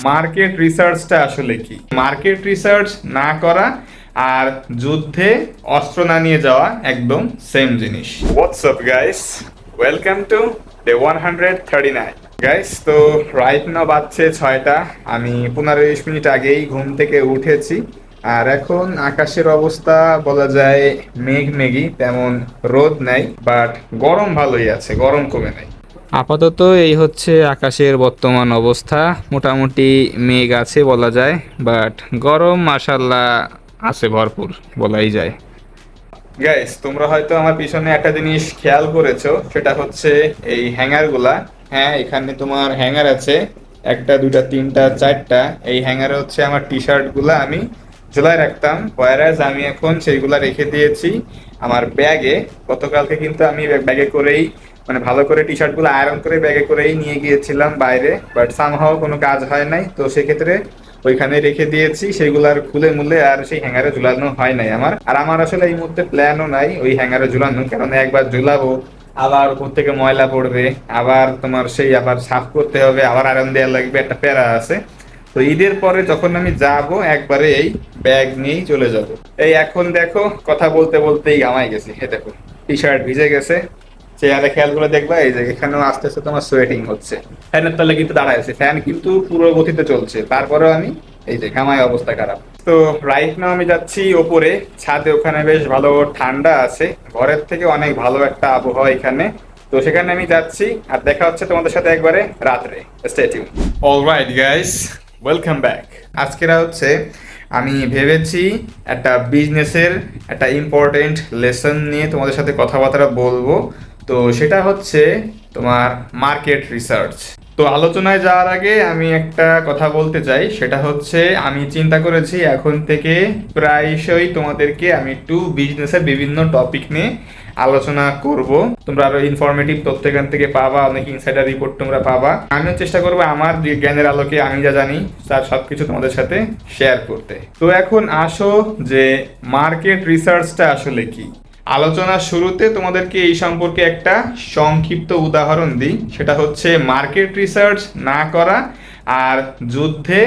Market রিসার্চটা আসলে কি? Market research না করা আর যুদ্ধে অস্ত্র না নিয়ে যাওয়া একদম সেম জিনিস। What's up guys, welcome to day 139 guys. তো রাইট নাও বাজছে 6টা। আমি 15-20 মিনিট আগেই ঘুম থেকে উঠেছি। আর এখন আকাশের অবস্থা বলা যায় মেঘ মেঘই, তেমন রোদ নাই, বাট গরম ভালোই আছে, গরম কমে নাই। আপাতত এই হচ্ছে আকাশের বর্তমান অবস্থা। মোটামুটি মেঘ আছে বলা যায়, বাট গরম মাশাল্লাহ আছে ভরপুর বলাই যায়। গাইস, তোমরা হয়তো আমার পিছনে একটা জিনিস খেয়াল করেছো, সেটা হচ্ছে এই হ্যাঙ্গারগুলা। হ্যাঁ, এখানে তোমার হ্যাঙ্গার আছে, একটা দুইটা তিনটা চারটা। এই হ্যাঙ্গারে হচ্ছে আমার টি শার্ট গুলা আমি ঝুলায় রাখতাম, ওয়ারাজ আমি এখন সেইগুলা রেখে দিয়েছি আমার ব্যাগে। গতকালকে কিন্তু আমি ব্যাগে করেই, মানে ভালো করে টি শার্ট গুলো আয়রন করে ব্যাগে করেই নিয়ে গিয়েছিলাম বাইরে, বাট সামহাও কোনো কাজ হয় নাই, তো সেক্ষেত্রে ওইখানে রেখে দিয়েছি। সেগুলো আর খুলে মুলে আর সেই হ্যাঙ্গারে ঝুলানো হয় নাই আমার। আর আমার আসলে এই মুহূর্তে প্ল্যানও নাই ওই হ্যাঙ্গারে ঝুলানো, কারণ একবার ঝুলাবো আবার উপর থেকে ময়লা পড়বে, আবার তোমার সেই আবার সাফ করতে হবে, আবার আয়রন দেওয়া লাগবে, একটা প্যারা আছে। তো ঈদের পরে যখন আমি যাব একবারে এই ব্যাগ নিয়েই চলে যাব। এই এখন দেখো কথা বলতে বলতেই ঘামাই গেছি, হে দেখো টি শার্ট ভিজে গেছে। চেয়ারে খেয়াল করে দেখবা এই যে এখানেও আস্তে আস্তে তোমার সোয়েটিং হচ্ছে। ফ্যানের তলে কিন্তু দাঁড়ায় আছে, ফ্যান কিন্তু পুরো গতিতে চলছে, তারপরেও আমি এই যে ঘামায় অবস্থা খারাপ। তো রাইট নাও আমি যাচ্ছি ওপরে ছাদে, ওখানে বেশ ভালো ঠান্ডা আছে, ঘরের থেকে অনেক ভালো একটা আবহাওয়া এখানে। তো সেখানে আমি যাচ্ছি, আর দেখা হচ্ছে তোমাদের সাথে একবারে রাত্রে। Stay tuned. Alright guys, welcome back. আজকেরা হচ্ছে আমি ভেবেছি একটা বিজনেসের একটা ইম্পর্টেন্ট লেসন নিয়ে তোমাদের সাথে কথাবার্তা বলবো। তো সেটা হচ্ছে তোমার মার্কেট রিসার্চ। তো আলোচনায় যাওয়ার আগে আমি একটা কথা বলতে চাই, সেটা হচ্ছে আমি চিন্তা করেছি এখন থেকে প্রায়শই তোমাদেরকে আমি একটু বিজনেসের বিভিন্ন টপিক নিয়ে আলোচনা করব। তোমরা আরো ইনফরমেটিভ তথ্য এখান থেকে পাবা, অনেক ইনসাইডার রিপোর্ট তোমরা পাবা। আমিও চেষ্টা করবো আমার যে জ্ঞানের আলোকে আমি যা জানি তার সবকিছু তোমাদের সাথে শেয়ার করতে। তো এখন আসো যে মার্কেট রিসার্চটা আসলে কি। আলোচনার শুরুতে তোমাদেরকে এই সম্পর্কে একটা সংক্ষিপ্ত উদাহরণ দিই, সেটা হচ্ছে মার্কেট রিসার্চ না করা আর যুদ্ধে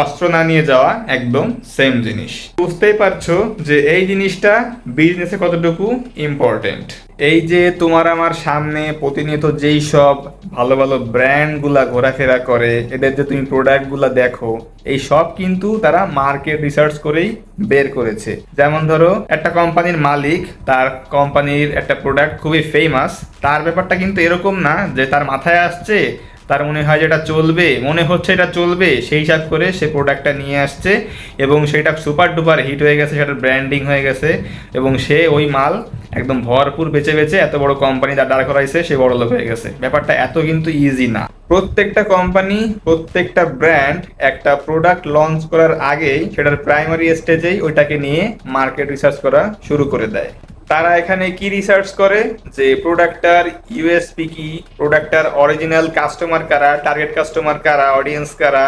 অস্ত্র না নিয়ে যাওয়া একদম সেম জিনিস। বুঝতেই পারছো যে এই জিনিসটা বিজনেসে কতটুকু ইম্পর্টেন্ট। এই যে তোমার আমার সামনে প্রতিনিয়ত যেই সব ভালো ভালো ব্র্যান্ডগুলা ঘোরাফেরা করে, এদের যে তুমি প্রোডাক্টগুলা দেখো, এই সব কিন্তু তারা মার্কেট রিসার্চ করেই বের করেছে। যেমন ধরো একটা কোম্পানির মালিক, তার কোম্পানির একটা প্রোডাক্ট খুবই ফেমাস, তার ব্যাপারটা কিন্তু এরকম না যে তার মাথায় আসছে, তার মনে হয় যে এটা চলবে, মনে হচ্ছে এটা চলবে, সেই হিসাব করে সে প্রোডাক্টটা নিয়ে আসছে এবং সেটা সুপার ডুপার হিট হয়ে গেছে, সেটার ব্র্যান্ডিং হয়ে গেছে এবং সে ওই মাল একদম ভরপুর বেচে বেচে এত বড় কোম্পানি দাঁড় করাইছে, সে বড় লোক হয়ে গেছে। ব্যাপারটা এত কিন্তু ইজি না। প্রত্যেকটা কোম্পানি, প্রত্যেকটা ব্র্যান্ড একটা প্রোডাক্ট লঞ্চ করার আগেই সেটার প্রাইমারি স্টেজেই ওইটাকে নিয়ে মার্কেট রিসার্চ করা শুরু করে দেয়। তারা এখানে কি রিসার্চ করে যে প্রোডাক্টটার ইউএসপি কি, প্রোডাক্টটার অরিজিনাল কাস্টমার কারা, টার্গেট কাস্টমার কারা, অডিয়েন্স কারা,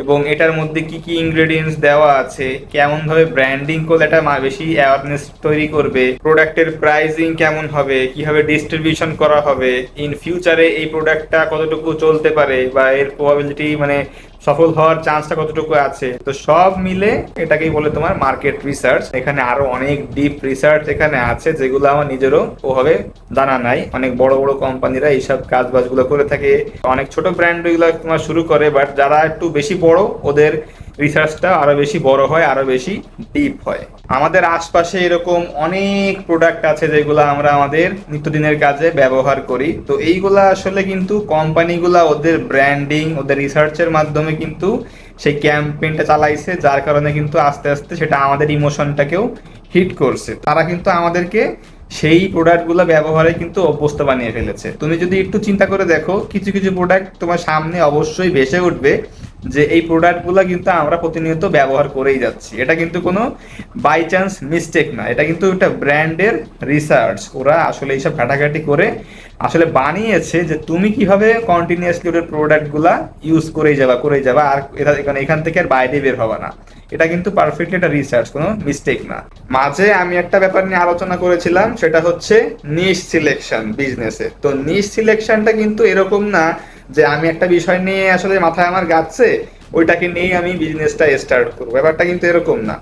এবং এটার মধ্যে কি কি ইনগ্রেডিয়েন্টস দেওয়া আছে, কেমন ভাবে ব্র্যান্ডিং করলে এটা বেশি অ্যাওয়ারনেস তৈরি করবে, প্রোডাক্টের প্রাইসিং কেমন হবে, কিভাবে ডিস্ট্রিবিউশন করা হবে, ইন ফিউচারে এই প্রোডাক্টটা কতটুকু চলতে পারে বা এর প্রবাবিলিটি মানে সফল হওয়ার চান্সটা কতটুকু আছে। তো সব মিলে এটাকেই বলে তোমার মার্কেট রিসার্চ। এখানে আরো অনেক ডিপ রিসার্চ এখানে আছে যেগুলো আমার নিজেরও ওভাবে জানা নাই। অনেক বড় বড় কোম্পানিরা এইসব কাজ বাজগুলো করে থাকে, অনেক ছোট ব্র্যান্ড এগুলো তোমার শুরু করে, বাট যারা একটু বেশি বড় ওদের রিসার্চটা আরো বেশি বড় হয়, আরো বেশি ডিপ হয়। আমাদের আশপাশে এরকম অনেক প্রোডাক্ট আছে যেগুলো আমরা আমাদের নিত্যদিনের কাজে ব্যবহার করি। তো এইগুলা আসলে কিন্তু কোম্পানিগুলা ওদের ব্র্যান্ডিং, ওদের রিসার্চের মাধ্যমে কিন্তু সেই ক্যাম্পেইনটা চালাইছে, যার কারণে কিন্তু আস্তে আস্তে সেটা আমাদের ইমোশনটাকেও হিট করছে। তারা কিন্তু আমাদেরকে সেই প্রোডাক্টগুলো ব্যবহারে কিন্তু অভ্যস্ত বানিয়ে ফেলেছে। তুমি যদি একটু চিন্তা করে দেখো, কিছু কিছু প্রোডাক্ট তোমার সামনে অবশ্যই ভেসে উঠবে যে এই প্রোডাক্টগুলো কিন্তু আমরা প্রতিনিয়ত ব্যবহার করেই যাচ্ছি। এটা কিন্তু কোনো বাই চান্স মিস্টেক না, এটা কিন্তু একটা ব্র্যান্ডের রিসার্চ। ওরা আসলে এইসব ঘাটাঘাটি করে আসলে বানিয়েছে যে তুমি কিভাবে কন্টিনিউয়াসলি ওদের প্রোডাক্টগুলা ইউজ করেই যাবা আর এখান থেকে আর বাইরে বের হবা না। এটা কিন্তু পারফেক্টলি একটা রিসার্চ, কোনো মিস্টেক না। মাঝে আমি একটা ব্যাপার নিয়ে আলোচনা করেছিলাম, সেটা হচ্ছে নিশ সিলেকশন বিজনেসে। তো নিশ সিলেকশনটা কিন্তু এরকম না যে আমি একটা বিষয় নিয়ে আসলে মাথায় আমার গাচ্ছে, ওইটাকে নিয়েই আমি বিজনেসটা স্টার্ট করবো। ব্যাপারটা কিন্তু এরকম না।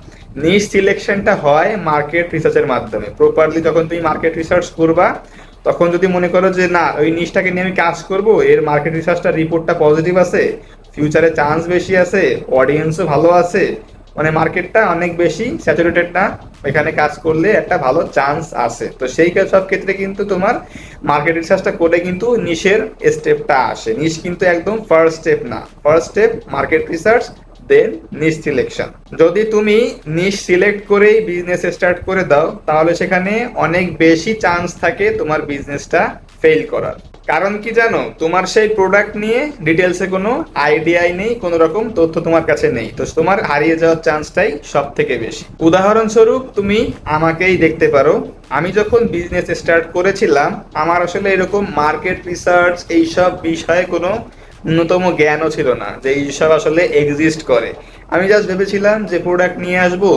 নিশ সিলেকশনটা হয় মার্কেট রিসার্চের মাধ্যমে। প্রপারলি যখন তুমি মার্কেট রিসার্চ করবা, তখন যদি মনে করো যে না ওই নিশটাকে নিয়ে আমি কাজ করব, এর মার্কেট রিসার্চটা রিপোর্টটা পজিটিভ আছে, ফিউচারে চান্স বেশি আছে, অডিয়েন্সও ভালো আছে, মানে মার্কেটটা অনেক বেশি স্যাচুরেটেড না, এখানে কাজ করলে একটা ভালো চান্স আছে, তো সেই সব ক্ষেত্রে কিন্তু তোমার মার্কেট রিসার্চটা করে কিন্তু নিশের স্টেপটা আসে। নিশ কিন্তু একদম ফার্স্ট স্টেপ না, ফার্স্ট স্টেপ মার্কেট রিসার্চ, দেন নিশ সিলেকশন। যদি তুমি নিশ সিলেক্ট করেই বিজনেস স্টার্ট করে দাও, তাহলে সেখানে অনেক বেশি চান্স থাকে তোমার বিজনেসটা ফেল করার। কারণ কি জানো, তোমার সেই প্রোডাক্ট নিয়ে ডিটেলসে কোনো আইডিয়াই নেই, কোনো রকম তথ্য তোমার কাছে নেই, তো তোমার হারিয়ে যাওয়ার চান্সটাই সব থেকে বেশি। উদাহরণস্বরূপ তুমি আমাকেই দেখতে পারো, আমি যখন বিজনেস স্টার্ট করেছিলাম, আমার আসলে এরকম মার্কেট রিসার্চ এইসব বিষয়ে কোনো ন্যূনতম জ্ঞানও ছিল না যে এইসব আসলে এক্সিস্ট করে। আমি জাস্ট ভেবেছিলাম যে প্রোডাক্ট নিয়ে আসবো,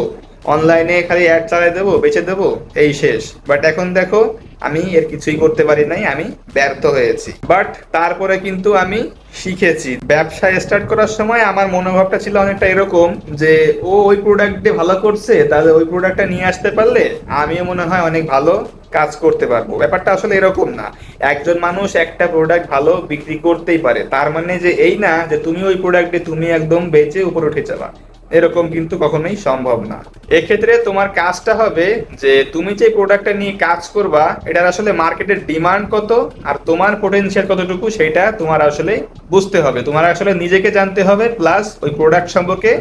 অনলাইনে খালি অ্যাড চালিয়ে দেবো, বেচে দেবো, এই শেষ। বাট এখন দেখো আমি এর কিছুই করতে পারি নাই, আমি ব্যর্থ হয়েছি। বাট তারপরে কিন্তু আমি শিখেছি। ব্যবসা স্টার্ট করার সময় আমার মনোভাবটা ছিল অনেকটা এরকম যে ও ওই প্রোডাক্ট দিয়ে ভালো করছে, তাহলে ওই প্রোডাক্টটা নিয়ে আসতে পারলে আমিও মনে হয় অনেক ভালো কাজ করতে পারবো। ব্যাপারটা আসলে এরকম না। একজন মানুষ একটা প্রোডাক্ট ভালো বিক্রি করতেই পারে, তার মানে যে এই না যে তুমি ওই প্রোডাক্টে তুমি একদম বেচে উপরে উঠে যাবা, এরকম কিন্তু কখনোই সম্ভব না। এক্ষেত্রে তোমার কাজটা হবে যে তুমি যে প্রোডাক্টটা নিয়ে কাজ করবা, এটার আসলে মার্কেটের ডিমান্ড কত আর তোমার পোটেনশিয়াল কতটুকু, সেটা তোমার আসলে বুঝতে হবে। তোমার আসলে নিজেকে জানতে হবে, প্লাস ওই প্রোডাক্ট সম্পর্কে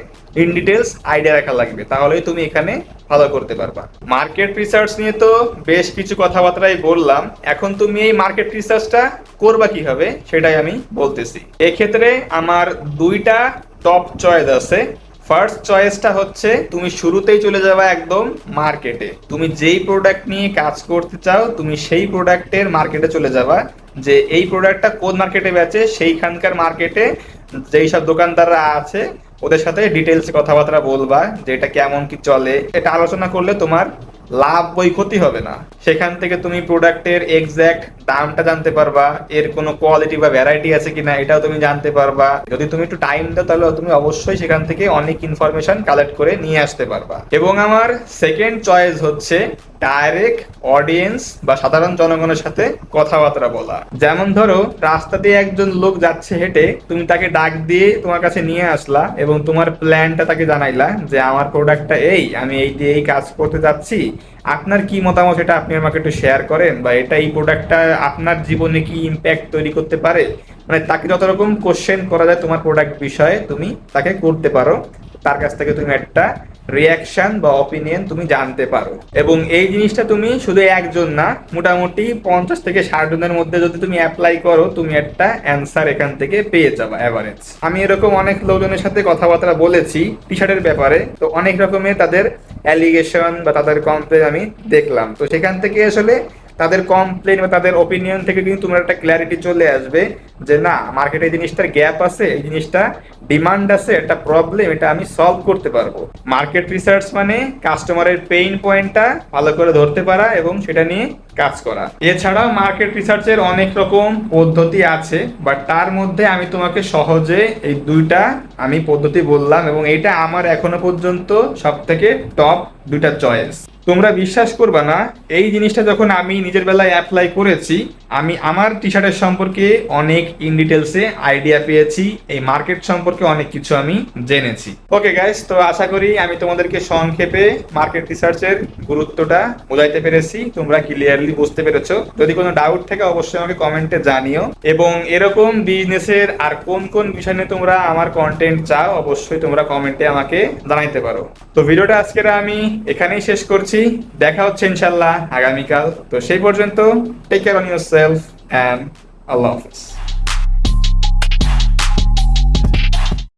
ইন ডিটেলস আইডিয়া রাখা লাগবে, তাহলেই তুমি এখানে ভালো করতে পারবা। মার্কেট রিসার্চ নিয়ে তো বেশ কিছু কথাবার্তাই বললাম, এখন তুমি এই মার্কেট রিসার্চটা করবা কিভাবে সেটাই আমি বলতেছি। এক্ষেত্রে আমার দুইটা টপ চয়েস আছে। ফার্স্ট চয়েসটা হচ্ছে তুমি শুরুতেই চলে যাবা একদম মার্কেটে, তুমি যেই প্রোডাক্ট নিয়ে কাজ করতে চাও তুমি সেই প্রোডাক্টের মার্কেটে চলে যাবা, যে এই প্রোডাক্টটা কোন মার্কেটে বেচে সেইখানকার মার্কেটে যেই সব দোকানদাররা আছে ওদের সাথে ডিটেলস কথাবার্তা বলবা যে এটা কেমন কি চলে। এটা আলোচনা করলে তোমার লাভ বই ক্ষতি হবে না। সেখান থেকে তুমি প্রোডাক্টের এক্স্যাক্ট দামটা জানতে পারবা, এর কোনো কোয়ালিটি বা ভ্যারাইটি আছে কিনা এটাও তুমি জানতে পারবা। যদি তুমি একটু টাইম দাও তাহলে তুমি অবশ্যই সেখান থেকে অনেক ইনফরমেশন কালেক্ট করে নিয়ে আসতে পারবা। এবং আমার সেকেন্ড চয়েস হচ্ছে ডাইরেক্ট অডিয়েন্স বা সাধারণ জনগণের সাথে কথাবার্তা বলা। যেমন ধরো রাস্তা দিয়ে একজন লোক যাচ্ছে হেঁটে, তুমি তাকে ডাক দিয়ে তোমার কাছে নিয়ে আসলা এবং তোমার প্ল্যানটা তাকে জানাইলা যে আমার প্রোডাক্টটা এই, আমি এই দিয়ে এই কাজ করতে যাচ্ছি, আপনার কি মতামত এটা আপনি আমাকে একটু শেয়ার করেন, বা এটা এই প্রোডাক্টটা আপনার জীবনে কি ইম্প্যাক্ট তৈরি করতে পারে। মানে তাকে যত রকম কোশ্চেন করা যায় তোমার প্রোডাক্ট বিষয়ে তুমি তাকে করতে পারো, তার কাছ থেকে তুমি একটা রিয়াকশন বা অপিনিয়ন তুমি জানতে পারো। এবং এই জিনিসটা তুমি শুধু একজন না, মোটামুটি 50 থেকে 60 জনের মধ্যে যদি তুমি অ্যাপ্লাই করো, তুমি একটা অ্যান্সার এখান থেকে পেয়ে যাবে অ্যাভারেজ। আমি এরকম অনেক লোকজনের সাথে কথাবার্তা বলেছি টি শার্টের ব্যাপারে, তো অনেক রকমের তাদের অ্যালিগেশন বা তাদের কমপ্লেন আমি দেখলাম, তো সেখান থেকে আসলে তাদের কমপ্লেন বা তাদের ওপিনিয়ন থেকে কিন্তু তোমার একটা ক্ল্যারিটি চলে আসবে যে না মার্কেটে এই জিনিসটার গ্যাপ আছে, এই জিনিসটা ডিমান্ড আছে, একটা প্রবলেম, এটা আমি সলভ করতে পারবো। মার্কেট রিসার্চ মানে কাস্টমারের পেইন পয়েন্টটা ভালো করে ধরতে পারা এবং সেটা নিয়ে কাজ করা। এছাড়াও মার্কেট রিসার্চের অনেক রকম পদ্ধতি আছে, বাট তার মধ্যে আমি তোমাকে সহজে এই দুইটা আমি পদ্ধতি বললাম, এবং এটা আমার এখনো পর্যন্ত সব থেকে টপ দুইটা চয়েস। তোমরা বিশ্বাস করবা না, এই জিনিসটা যখন আমি নিজের বেলায় অ্যাপ্লাই করেছি, আমি আমার টি শার্টের সম্পর্কে অনেক ইন ডিটেলসে আইডিয়া পেয়েছি, এই মার্কেট সম্পর্কে অনেক কিছু আমি জেনেছি। ওকে গাইস, তো আশা করি আমি তোমাদেরকে সংক্ষেপে মার্কেট রিসার্চের গুরুত্বটা বোঝাইতে পেরেছি, তোমরা ক্লিয়ারলি বুঝতে পেরেছো। যদি কোনো ডাউট থাকে অবশ্যই আমাকে কমেন্টে জানিও, এবং এরকম বিজনেসের আর কোন কোন বিষয় নিয়ে তোমরা আমার কন্টেন্ট চাও অবশ্যই তোমরা কমেন্টে আমাকে জানাইতে পারো। তো ভিডিওটা আজকের আমি এখানেই শেষ করছি, দেখা হচ্ছে ইনশাল্লাহ আগামীকাল। তো সেই পর্যন্ত take care on yourself and আল্লাহ হাফেজ।